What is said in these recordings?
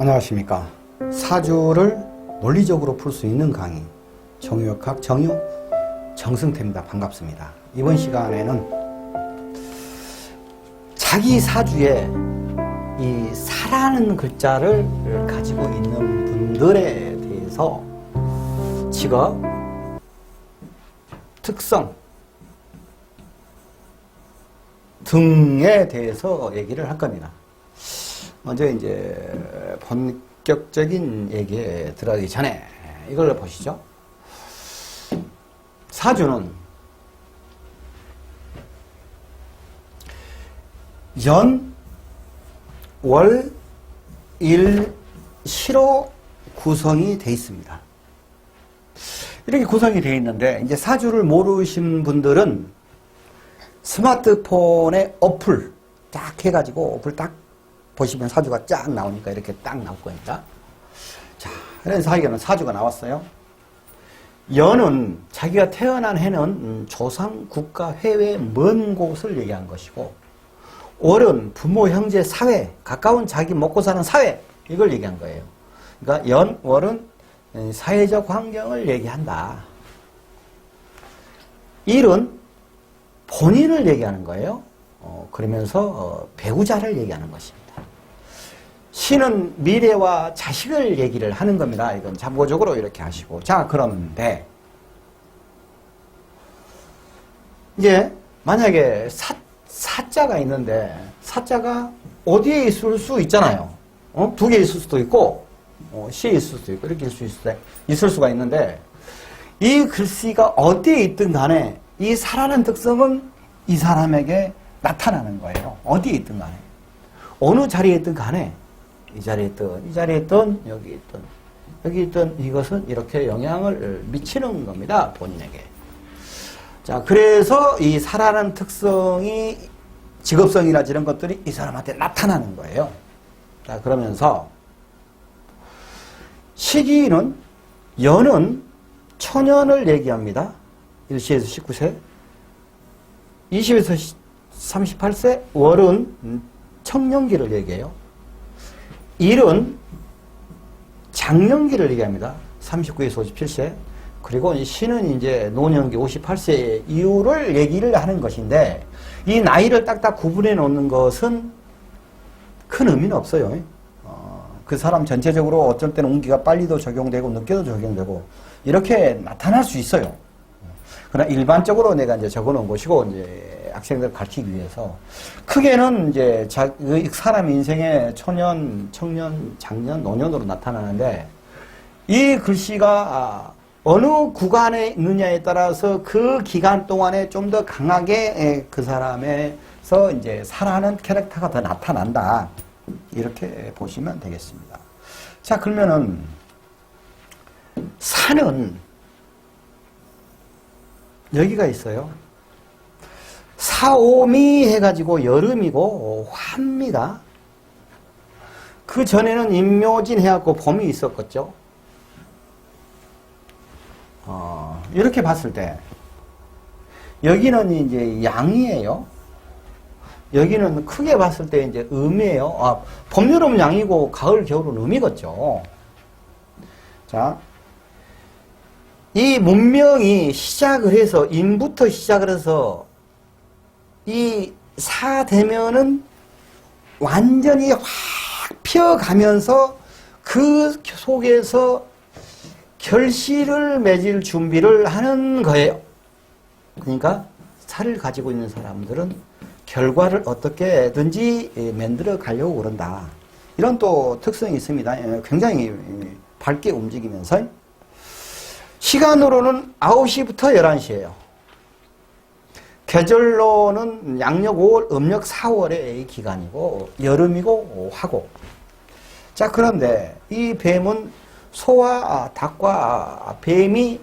안녕하십니까. 사주를 논리적으로 풀 수 있는 강의 정유역학 정유 정승태입니다. 반갑습니다. 이번 시간에는 자기 사주에 이 사라는 글자를 가지고 있는 분들에 대해서 직업, 특성 등에 대해서 얘기를 할 겁니다. 먼저 이제 본격적인 얘기에 들어가기 전에 이걸 보시죠. 사주는 연, 월, 일, 시로 구성이 되어 있습니다. 이렇게 구성이 되어 있는데 이제 사주를 모르신 분들은 스마트폰에 어플 딱 해가지고 어플 딱 보시면 사주가 쫙 나오니까 이렇게 딱 나올 거니까. 자, 그래서 사주가 나왔어요. 연은 자기가 태어난 해는 조상, 국가, 해외, 먼 곳을 얘기한 것이고, 월은 부모, 형제, 사회, 가까운 자기 먹고 사는 사회, 이걸 얘기한 거예요. 그러니까 연, 월은 사회적 환경을 얘기한다. 일은 본인을 얘기하는 거예요. 그러면서 배우자를 얘기하는 것입니다. 시는 미래와 자식을 얘기를 하는 겁니다. 이건 참고적으로 이렇게 하시고. 자, 그런데 이제 만약에 사자가 있는데 사자가 어디에 있을 수 있잖아요. 두 개 있을 수도 있고 시에 있을 수도 있고 이렇게 있을 수가 있는데, 이 글씨가 어디에 있든 간에 이 사라는 특성은 이 사람에게 나타나는 거예요. 어디에 있든 간에. 어느 자리에 있든 간에 이 자리에 있든 여기 있든 이것은 이렇게 영향을 미치는 겁니다. 본인에게. 자, 그래서 이 사라는 특성이 직업성이나 이런 것들이 이 사람한테 나타나는 거예요. 자, 그러면서 시기는 연은 천년을 얘기합니다. 1시에서 19세, 20에서 38세, 월은 청년기를 얘기해요. 일은 장년기를 얘기합니다. 39에서 57세. 그리고 시는 이제 노년기 58세 이후를 얘기를 하는 것인데, 이 나이를 딱딱 구분해 놓는 것은 큰 의미는 없어요. 그 사람 전체적으로 어쩔 때는 운기가 빨리도 적용되고 늦게도 적용되고 이렇게 나타날 수 있어요. 그러나 일반적으로 내가 이제 적어 놓은 것이고, 이제 학생들 가르치기 위해서 크게는 이제 사람 인생의 초년, 청년, 장년, 노년으로 나타나는데, 이 글씨가 어느 구간에 있느냐에 따라서 그 기간 동안에 좀 더 강하게 그 사람에서 이제 살아가는 캐릭터가 더 나타난다. 이렇게 보시면 되겠습니다. 자, 그러면은 사는 여기가 있어요. 사오미 해가지고 여름이고 화입니다. 그 전에는 임묘진 해갖고 봄이 있었겠죠. 이렇게 봤을 때 여기는 이제 양이에요. 여기는 크게 봤을 때 이제 음이에요. 봄, 여름 양이고 가을, 겨울은 음이겠죠. 자, 이 문명이 시작을 해서 임부터 시작을 해서 이 사 되면은 완전히 확 피어가면서 그 속에서 결실을 맺을 준비를 하는 거예요. 그러니까 사를 가지고 있는 사람들은 결과를 어떻게든지 만들어 가려고 그런다. 이런 또 특성이 있습니다. 굉장히 밝게 움직이면서. 시간으로는 9시부터 11시예요. 계절로는 양력 5월, 음력 4월의 기간이고 여름이고 화고. 자, 그런데 이 뱀은 소와 닭과 뱀이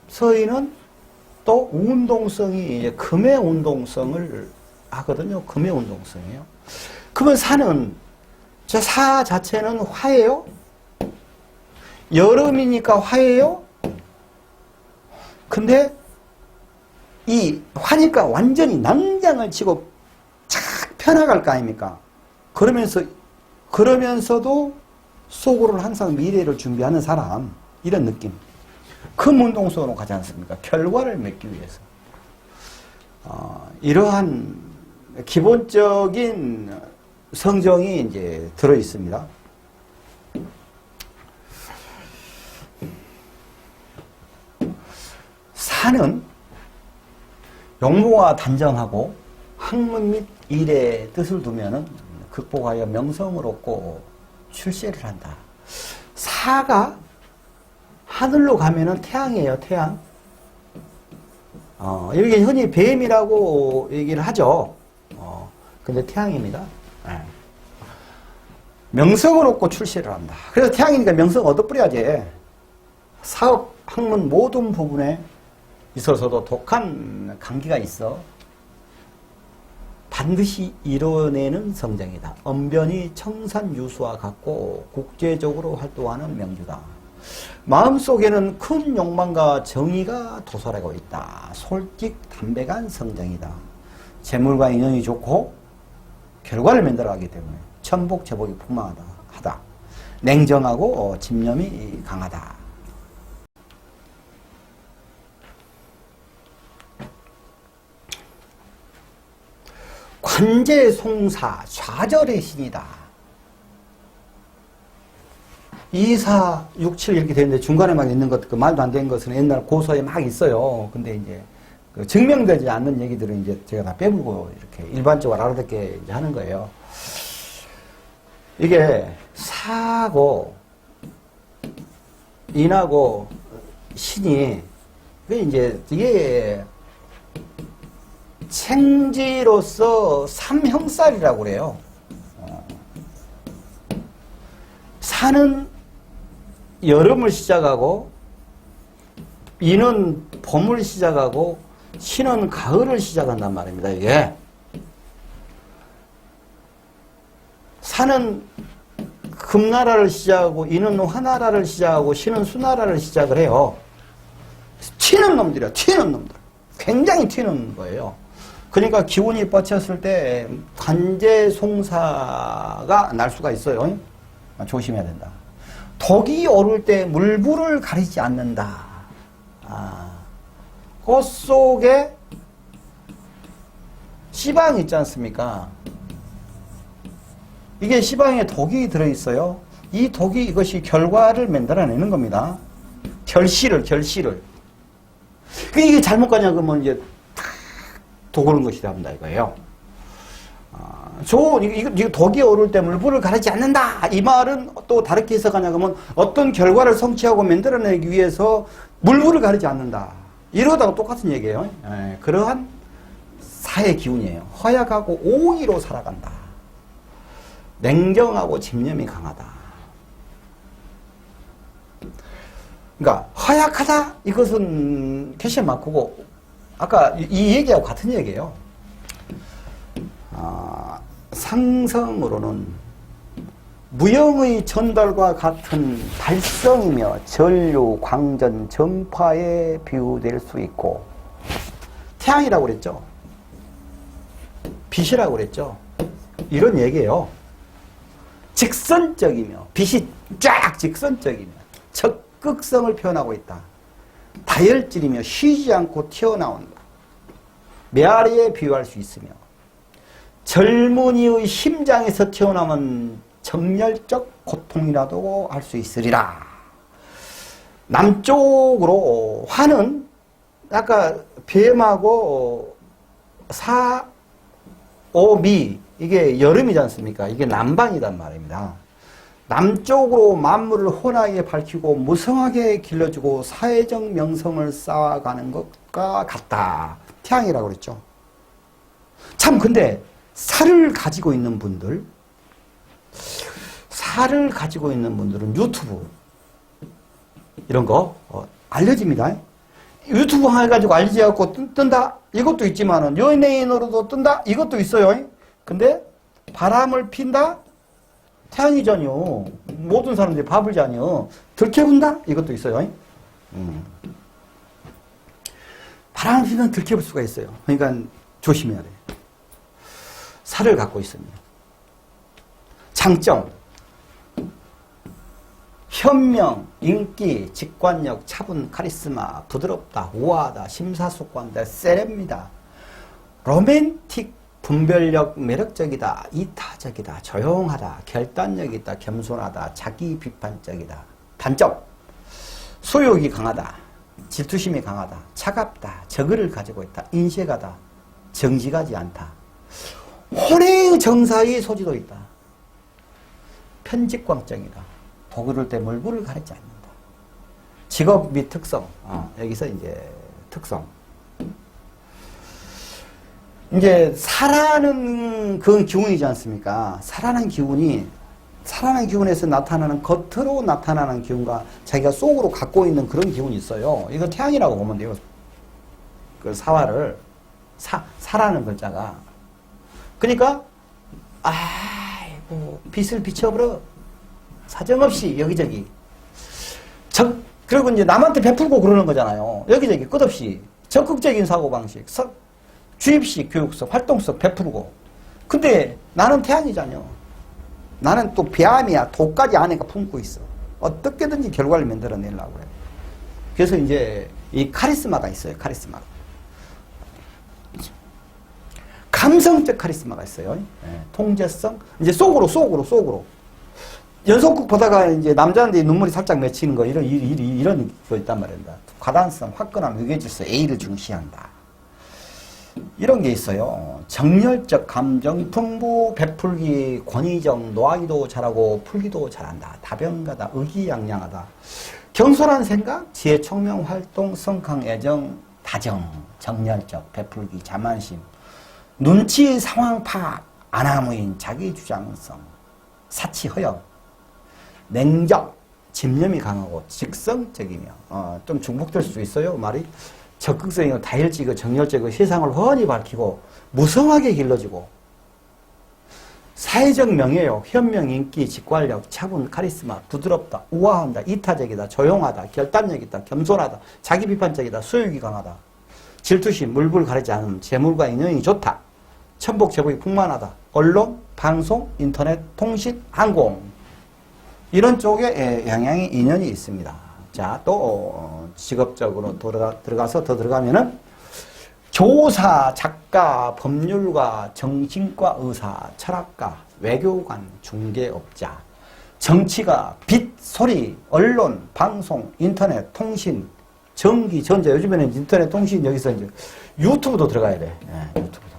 서있는 또 운동성이 금의 운동성을 하거든요. 금의 운동성이에요. 그러면 사는, 사 자체는 화예요. 여름이니까 화예요. 근데 이 화니까 완전히 난장을 치고 착 펴나갈 거 아닙니까? 그러면서 그러면서도 속으로는 항상 미래를 준비하는 사람, 이런 느낌. 금운동성으로 가지 않습니까? 결과를 맺기 위해서. 이러한 기본적인 성정이 이제 들어 있습니다. 산은 용모가 단정하고 학문 및 일에 뜻을 두면은 극복하여 명성을 얻고 출세를 한다. 사가 하늘로 가면은 태양이에요, 태양. 여기 흔히 뱀이라고 얘기를 하죠. 근데 태양입니다. 네. 명성을 얻고 출세를 한다. 그래서 태양이니까 명성 얻어버려야지. 사업, 학문 모든 부분에 있어서도 독한 강기가 있어 반드시 이뤄내는 성장이다. 언변이 청산유수와 같고 국제적으로 활동하는 명주다. 마음속에는 큰 욕망과 정의가 도설하고 있다. 솔직 담백한 성장이다. 재물과 인연이 좋고 결과를 만들어가기 때문에 천복제복이 풍만하다. 냉정하고 집념이 강하다. 관제송사 좌절의 신이다. 2, 4, 6, 7 이렇게 되는데 중간에 막 있는 것, 그 말도 안 되는 것은 옛날 고서에 막 있어요. 근데 이제 그 증명되지 않는 얘기들은 이제 제가 다 빼물고 이렇게 일반적으로 알아듣게 이제 하는 거예요. 이게 사고 인하고 신이 이게 생지로서 삼형살이라고 그래요. 사는 여름을 시작하고 인은 봄을 시작하고 신은 가을을 시작한단 말입니다. 이게 사는 금나라를 시작하고 인은 화나라를 시작하고 신은 수나라를 시작을 해요. 튀는 놈들이야. 튀는 놈들. 굉장히 튀는 거예요. 그러니까 기운이 뻗쳤을 때 관제송사가 날 수가 있어요. 조심해야 된다. 덕이 오를 때 물불을 가리지 않는다. 꽃 속에 씨방이 있지 않습니까? 이게 씨방에 덕이 들어있어요. 이 덕이 이것이 결과를 만들어내는 겁니다. 결실을. 이게 잘못 가냐 그러면 이제 도구는 것이다 합니다 이거예요. 이거 덕이 오를 때 물불을 가리지 않는다. 이 말은 또 다르게 해석하냐 그러면 어떤 결과를 성취하고 만들어내기 위해서 물불을 가리지 않는다. 이러다가 똑같은 얘기예요. 그러한 사의 기운이에요. 허약하고 오기로 살아간다. 냉정하고 집념이 강하다. 그러니까 허약하다 이것은 캐시언 마크고 아까 이 얘기하고 같은 얘기예요. 상성으로는 무형의 전달과 같은 발성이며 전류, 광전, 전파에 비유될 수 있고 태양이라고 그랬죠. 빛이라고 그랬죠. 이런 얘기예요. 직선적이며 빛이 쫙 직선적이며 적극성을 표현하고 있다. 다혈질이며 쉬지 않고 튀어나온다. 메아리에 비유할 수 있으며 젊은이의 심장에서 튀어나온 정열적 고통이라도 할 수 있으리라. 남쪽으로 화는 아까 뱀하고 사, 오, 미 이게 여름이지 않습니까? 이게 남방이란 말입니다. 남쪽으로 만물을 혼하게 밝히고 무성하게 길러주고 사회적 명성을 쌓아가는 것과 같다. 태양이라고 그랬죠. 참 근데 살을 가지고 있는 분들은 유튜브 이런 거 알려집니다. 유튜브 해가지고 알려져갖고 뜬다 이것도 있지만은 연예인으로도 뜬다 이것도 있어요. 근데 바람을 핀다 태양이잖요. 모든 사람들이 밥을 자뇨. 들켜본다 이것도 있어요. 바람을 피면 들켜볼 수가 있어요. 그러니까 조심해야 돼요. 살을 갖고 있습니다. 장점, 현명, 인기, 직관력, 차분, 카리스마, 부드럽다, 우아하다, 심사숙고한다, 세렙니다. 로맨틱, 분별력, 매력적이다, 이타적이다, 조용하다, 결단력 있다, 겸손하다, 자기 비판적이다. 단점, 소욕이 강하다, 질투심이 강하다, 차갑다, 적의를 가지고 있다, 인색하다, 정직하지 않다. 혼의 정사의 소지도 있다. 편집광적이다. 도구를 때 물불을 가리지 않는다. 직업 및 특성. 여기서 이제 특성. 이제 사라는 그 기운이지 않습니까? 사라는 기운에서 나타나는 겉으로 나타나는 기운과 자기가 속으로 갖고 있는 그런 기운이 있어요. 이거 태양이라고 보면 돼요. 그 사화를 사라는 글자가. 그러니까 아이고 빛을 비춰버려. 사정없이 여기저기. 그리고 이제 남한테 베풀고 그러는 거잖아요. 여기저기 끝없이 적극적인 사고방식, 주입식 교육성, 활동성 베풀고. 근데 나는 태양이잖아요. 나는 또 배암이야. 도까지 안에가 품고 있어. 어떻게든지 결과를 만들어내려고 그래. 그래서 이제 이 카리스마가 있어요. 카리스마가. 감성적 카리스마가 있어요. 네. 통제성. 이제 속으로. 연속극 보다가 이제 남자한테 눈물이 살짝 맺히는 거, 이런 거 있단 말입니다. 과단성, 화끈함, 위계질서, A를 중시한다. 이런 게 있어요. 정열적 감정, 풍부, 베풀기, 권위적, 노하기도 잘하고, 풀기도 잘한다. 다변가다, 의기양양하다. 겸손한 생각, 지혜, 총명, 활동, 성강, 애정, 다정, 정열적, 베풀기, 자만심, 눈치, 상황 파악, 안하무인, 자기주장성, 사치, 허영, 냉정, 집념이 강하고 직성적이며 좀 중복될 수 있어요. 말이 적극성이고 다혈지고 정열적이고 세상을 훤히 밝히고 무성하게 길러지고 사회적 명예욕, 현명, 인기, 직관력, 차분, 카리스마, 부드럽다, 우아한다, 이타적이다, 조용하다, 결단력 있다, 겸손하다, 자기 비판적이다, 소욕이 강하다, 질투심, 물불 가리지 않음, 재물과 인연이 좋다, 천복, 제복이 풍만하다, 언론, 방송, 인터넷, 통신, 항공 이런 쪽에 영향이 인연이 있습니다. 자, 또 직업적으로 들어가서 더 들어가면은 교사, 작가, 법률가, 정신과 의사, 철학가, 외교관, 중개업자, 정치가, 빛, 소리, 언론, 방송, 인터넷, 통신, 전기, 전자. 요즘에는 인터넷, 통신 여기서 이제 유튜브도 들어가야 돼. 네, 유튜브도.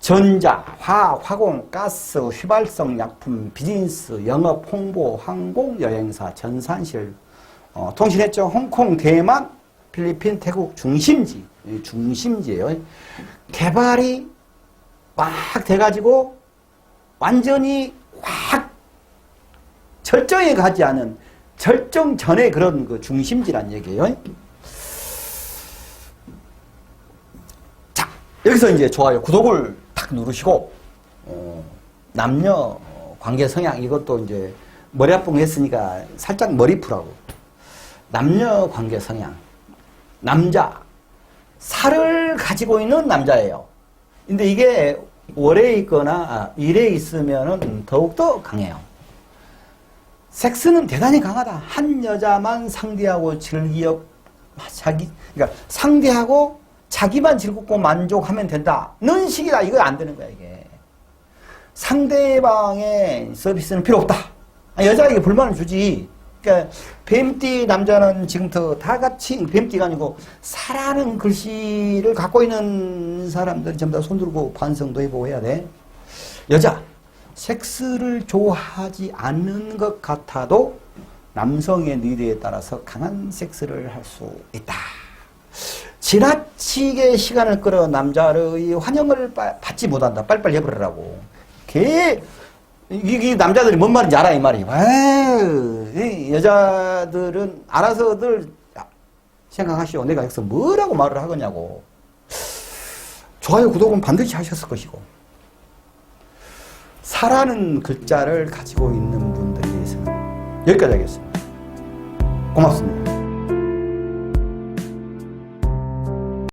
전자, 화공, 가스, 휘발성 약품, 비즈니스, 영업, 홍보, 항공, 여행사, 전산실, 통신했죠. 홍콩, 대만, 필리핀, 태국 중심지예요. 개발이 막 돼가지고 완전히 확 절정에 가지 않은 절정 전의 그런 그 중심지란 얘기예요. 자, 여기서 이제 좋아요. 구독을 탁 누르시고, 남녀 관계 성향, 이것도 이제 머리 아픈 거 했으니까 살짝 머리 푸라고. 남녀 관계 성향. 남자. 살을 가지고 있는 남자예요. 근데 이게 월에 있거나 일에 있으면은 더욱더 강해요. 섹스는 대단히 강하다. 한 여자만 상대하고 그러니까 상대하고 자기만 즐겁고 만족하면 된다는 식이다. 이거 안 되는 거야, 이게. 상대방의 서비스는 필요 없다. 여자에게 불만을 주지. 그러니까 뱀띠 남자는 지금부터 다 같이 뱀띠가 아니고 사라는 글씨를 갖고 있는 사람들 전부 다 손들고 반성도 해보고 해야 돼. 여자, 섹스를 좋아하지 않는 것 같아도 남성의 니드에 따라서 강한 섹스를 할 수 있다. 지나치게 시간을 끌어 남자의 환영을 받지 못한다. 빨리빨리 해버리라고. 이 남자들이 뭔 말인지 알아, 이 말이. 여자들은 알아서들 생각하시오. 내가 여기서 뭐라고 말을 하겠냐고. 좋아요, 구독은 반드시 하셨을 것이고. 사라는 글자를 가지고 있는 분들에 대해서는 여기까지 하겠습니다. 고맙습니다.